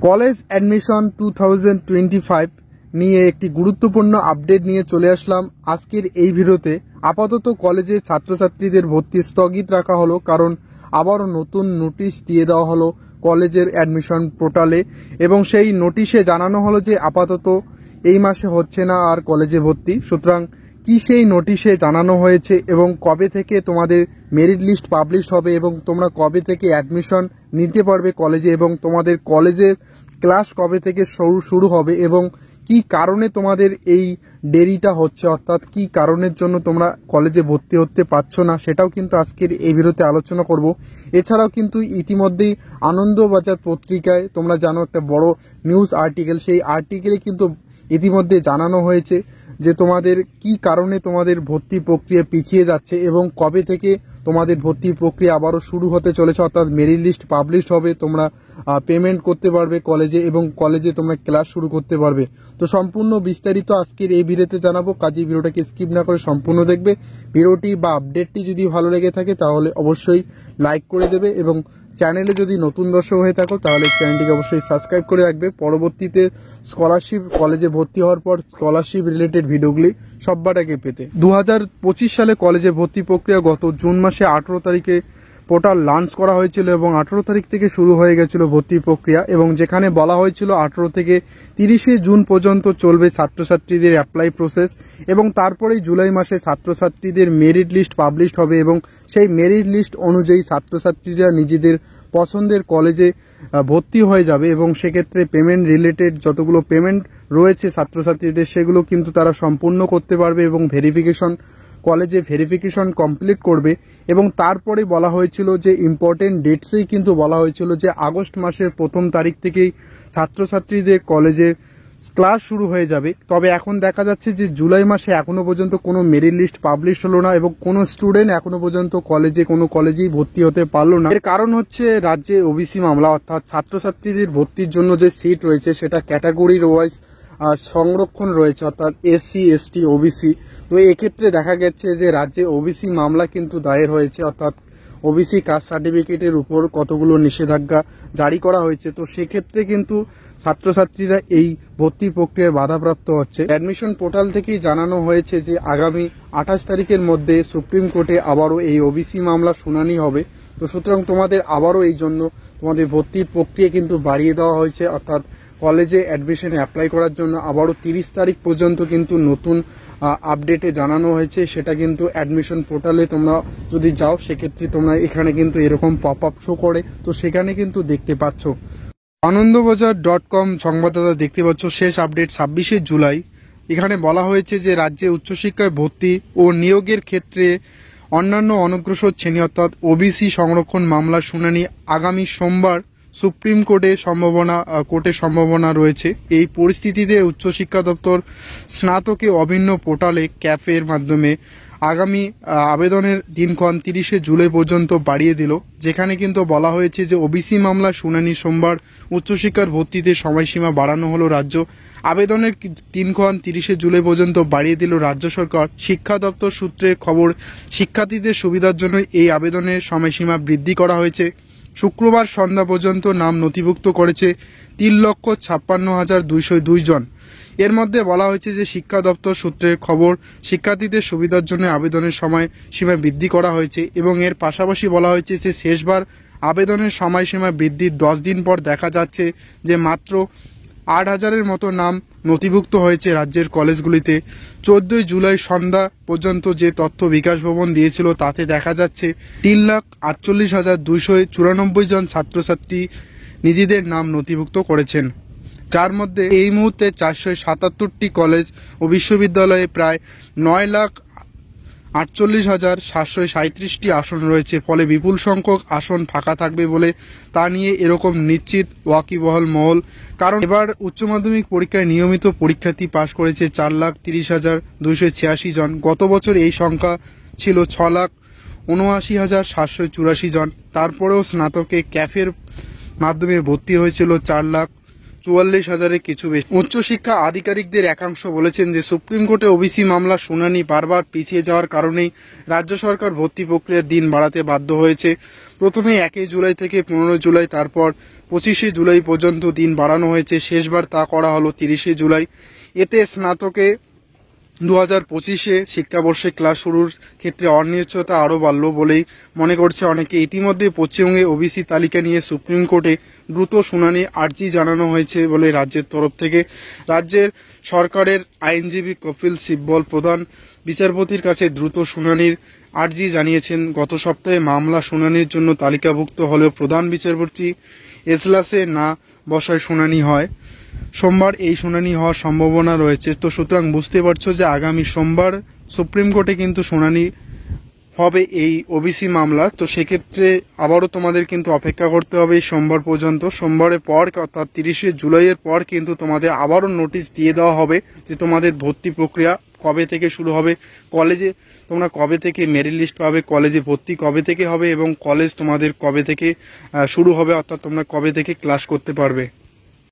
College admission 2025 নিয়ে একটি গুরুত্বপূর্ণ আপডেট নিয়ে চলে আসলাম আজকের এই ভিডিওতে। আপাতত কলেজে ছাত্রছাত্রীদের ভর্তি স্থগিত রাখা হলো, কারণ আবারও নতুন নোটিশ দিয়ে দেওয়া হলো কলেজের অ্যাডমিশন পোর্টালে, এবং সেই নোটিশে জানানো হলো যে আপাতত এই মাসে হচ্ছে না আর কলেজে ভর্তি। সুতরাং কি সেই নোটিশে জানানো হয়েছে এবং কবে থেকে তোমাদের মেরিট লিস্ট পাবলিশ হবে এবং তোমরা কবে থেকে অ্যাডমিশন নিতে পারবে কলেজে, এবং তোমাদের কলেজের ক্লাস কবে থেকে শুরু হবে এবং কি কারণে তোমাদের এই দেরিটা হচ্ছে, অর্থাৎ কি কারণের জন্য তোমরা কলেজে ভর্তি হতে পারছো না, সেটাও কিন্তু আজকের এই ভিডিওতে আলোচনা করব। এছাড়াও কিন্তু ইতিমধ্যেই আনন্দবাজার পত্রিকায় তোমরা জানো একটা বড় নিউজ আর্টিকেল, সেই আর্টিকেলে কিন্তু ইতিমধ্যে জানানো হয়েছে যে তোমাদের কি কারণে তোমাদের ভর্তি প্রক্রিয়া পিছিয়ে যাচ্ছে এবং কবে থেকে তোমাদের ভর্তি প্রক্রিয়া আবারও শুরু হতে চলেছে, অর্থাৎ মেরিট লিস্ট পাবলিশ হবে, তোমরা পেমেন্ট করতে পারবে কলেজে এবং কলেজে তোমরা ক্লাস শুরু করতে পারবে। তো সম্পূর্ণ বিস্তারিত আজকের এই ভিডিওতে জানাবো, কাজেই ভিডিওটাকে স্কিপ না করে সম্পূর্ণ দেখবে। ভিডিওটি বা আপডেটটি যদি ভালো লেগে থাকে তাহলে অবশ্যই লাইক করে দেবে, এবং চ্যানেলে যদি নতুন দর্শক হয়ে থাকো তাহলে চ্যানেলটিকে অবশ্যই সাবস্ক্রাইব করে রাখবে পরবর্তীতে স্কলারশিপ কলেজে ভর্তি হওয়ার পর স্কলারশিপ রিলেটেড ভিডিওগুলি সবার আগে পেতে। 2025 সালে কলেজে ভর্তি প্রক্রিয়া গত জুন মাসে 18 তারিখে পোর্টাল লঞ্চ করা হয়েছিল এবং 18 তারিখ থেকে শুরু হয়ে গেছিল ভর্তি প্রক্রিয়া, এবং যেখানে বলা হয়েছিল 18 থেকে 30 জুন পর্যন্ত চলবে ছাত্রছাত্রীদের অ্যাপ্লাই প্রসেস, এবং তারপরেই জুলাই মাসে ছাত্রছাত্রীদের মেরিট লিস্ট পাবলিশ হবে এবং সেই মেরিট লিস্ট অনুযায়ী ছাত্রছাত্রীরা নিজেদের পছন্দের কলেজে ভর্তি হয়ে যাবে, এবং সেক্ষেত্রে পেমেন্ট রিলেটেড যতগুলো পেমেন্ট রয়েছে ছাত্রছাত্রীদের সেগুলো কিন্তু তারা সম্পূর্ণ করতে পারবে এবং কলেজে ভেরিফিকেশন কমপ্লিট করবে। এবং তারপরে বলা হয়েছিল যে ইম্পর্টেন্ট ডেটসেই কিন্তু বলা হয়েছিল যে আগস্ট মাসের 1 তারিখ থেকেই ছাত্রছাত্রীদের কলেজে ক্লাস শুরু হয়ে যাবে। তবে এখন দেখা যাচ্ছে যে জুলাই মাসে এখনো পর্যন্ত কোনো মেরিট লিস্ট পাবলিশ হলো না এবং কোনো স্টুডেন্ট এখনো পর্যন্ত কোনো কলেজেই ভর্তি হতে পারলো না। এর কারণ হচ্ছে রাজ্যে ওবিসি মামলা, অর্থাৎ ছাত্রছাত্রীদের ভর্তির জন্য যে সিট রয়েছে সেটা ক্যাটাগরির ওয়াইজ সংরক্ষণ রয়েছে, অর্থাৎ এসসি এসটি ওবিসি। তো এক্ষেত্রে দেখা গেছে যে রাজ্যে ওবিসি মামলা কিন্তু দায়ের হয়েছে, অর্থাৎ ওবিসি কাস্ট সার্টিফিকেটের উপর কতগুলো নিষেধাজ্ঞা জারি করা হয়েছে। তো সেক্ষেত্রে কিন্তু ছাত্রছাত্রীরা এই ভর্তি প্রক্রিয়ায় বাধাপ্রাপ্ত হচ্ছে। অ্যাডমিশন পোর্টাল থেকেই জানানো হয়েছে যে আগামী 28 তারিখের মধ্যে সুপ্রিম কোর্টে আবারও এই ওবিসি মামলা শুনানি হবে। তো সুতরাং তোমাদের আবারও এই জন্য তোমাদের ভর্তির প্রক্রিয়া কিন্তু বাড়িয়ে দেওয়া হয়েছে, অর্থাৎ কলেজে অ্যাডমিশনে অ্যাপ্লাই করার জন্য আবারও 30 তারিখ পর্যন্ত কিন্তু নতুন আপডেটে জানানো হয়েছে। সেটা কিন্তু অ্যাডমিশন পোর্টালে তোমরা যদি যাও সেক্ষেত্রে তোমরা এখানে কিন্তু এরকম পপ আপ শো করে, তো সেখানে কিন্তু দেখতে পাচ্ছ। আনন্দবাজার.com সংবাদদাতা দেখতে পাচ্ছ শেষ আপডেট 26 জুলাই। এখানে বলা হয়েছে যে রাজ্যে উচ্চশিক্ষায় ভর্তি ও নিয়োগের ক্ষেত্রে অন্যান্য অনগ্রসর শ্রেণী অর্থাৎ ওবিসি সংরক্ষণ মামলার শুনানি আগামী সোমবার সুপ্রিম কোর্টে সম্ভাবনা রয়েছে। এই পরিস্থিতিতে উচ্চশিক্ষা দপ্তর স্নাতকে অভিন্ন পোর্টালে ক্যাফের মাধ্যমে আগামী আবেদনের দিনক্ষণ 30 জুলাই পর্যন্ত বাড়িয়ে দিল, যেখানে কিন্তু বলা হয়েছে যে ওবিসি মামলা শুনানি সোমবার, উচ্চশিক্ষার ভর্তিতে সময়সীমা বাড়ানো হলো রাজ্য। আবেদনের দিনক্ষণ 30 জুলাই পর্যন্ত বাড়িয়ে দিল রাজ্য সরকার। শিক্ষা দপ্তর সূত্রের খবর, শিক্ষার্থীদের সুবিধার জন্য এই আবেদনের সময়সীমা বৃদ্ধি করা হয়েছে। শুক্রবার সন্ধ্যা পর্যন্ত নাম নথিভুক্ত করেছে 3,56,202 জন। এর মধ্যে বলা হয়েছে যে শিক্ষা দপ্তর সূত্রের খবর, শিক্ষার্থীদের সুবিধার জন্য আবেদনের সময় সীমা বৃদ্ধি করা হয়েছে, এবং এর পাশাপাশি বলা হয়েছে যে শেষবার আবেদনের সময়সীমা বৃদ্ধির 10 দিন পর দেখা যাচ্ছে যে মাত্র 8,000-এর মতো নাম নথিভুক্ত হয়েছে রাজ্যের কলেজগুলিতে। 14 জুলাই সন্ধ্যা পর্যন্ত যে তথ্য বিকাশ ভবন দিয়েছিল তাতে দেখা যাচ্ছে 3,48,294 জন ছাত্রছাত্রী নিজেদের নাম নথিভুক্ত করেছেন, যার মধ্যে এই মুহূর্তে 477টি কলেজ ও বিশ্ববিদ্যালয়ে প্রায় 9,48,737টি আসন রয়েছে। ফলে বিপুল সংখ্যক আসন ফাঁকা থাকবে বলে তা নিয়ে এরকম নিশ্চিত ওয়াকিবহাল মহল, কারণ এবার উচ্চ মাধ্যমিক পরীক্ষায় নিয়মিত পরীক্ষার্থী পাশ করেছে 4,30,286 জন। গত বছর এই সংখ্যা ছিল 6,79,784 জন। তারপরেও স্নাতকে ক্যাফের মাধ্যমে ভর্তি হয়েছিল 44,000-এর কিছু বেশি। উচ্চশিক্ষা আধিকারিকদের একাংশ বলেছেন যে সুপ্রিম কোর্টে ওবিসি মামলা শুনানি বারবার পিছিয়ে যাওয়ার কারণেই রাজ্য সরকার ভর্তি প্রক্রিয়ার দিন বাড়াতে বাধ্য হয়েছে। প্রথমে 1 জুলাই থেকে 15 জুলাই, তারপর 25 জুলাই পর্যন্ত দিন বাড়ানো হয়েছে। শেষবার তা করা হলো 30 জুলাই। এতে স্নাতকে 2025 শিক্ষাবর্ষে ক্লাস শুরুর ক্ষেত্রে অনিশ্চয়তা আরও বাড়ল বলেই মনে করছে অনেকে। ইতিমধ্যে পশ্চিমবঙ্গে ওবিসি তালিকা নিয়ে সুপ্রিম কোর্টে দ্রুত শুনানির আর্জি জানানো হয়েছে বলে রাজ্যের তরফ থেকে। রাজ্যের সরকারের আইনজীবী কপিল সিব্বল প্রধান বিচারপতির কাছে দ্রুত শুনানির আর্জি জানিয়েছেন। গত সপ্তাহে মামলা শুনানির জন্য তালিকাভুক্ত হলেও প্রধান বিচারপতি এজলাসে না বসায় শুনানি হয়। সোমবার এই শুনানি হওয়ার সম্ভাবনা রয়েছে। তো সুতরাং বুঝতে পারছো যে আগামী সোমবার সুপ্রিম কোর্টে কিন্তু শুনানি হবে এই ওবিসি মামলা। তো সেক্ষেত্রে আবারও তোমাদের কিন্তু অপেক্ষা করতে হবে এই সোমবার পর্যন্ত। সোমবারের পর অর্থাৎ 30 জুলাইয়ের পর কিন্তু তোমাদের আবারও নোটিশ দিয়ে দেওয়া হবে যে তোমাদের ভর্তি প্রক্রিয়া কবে থেকে শুরু হবে, কলেজে তোমরা কবে থেকে মেরিট লিস্ট পাবে, কলেজে ভর্তি কবে থেকে হবে এবং কলেজ তোমাদের কবে থেকে শুরু হবে, অর্থাৎ তোমরা কবে থেকে ক্লাস করতে পারবে।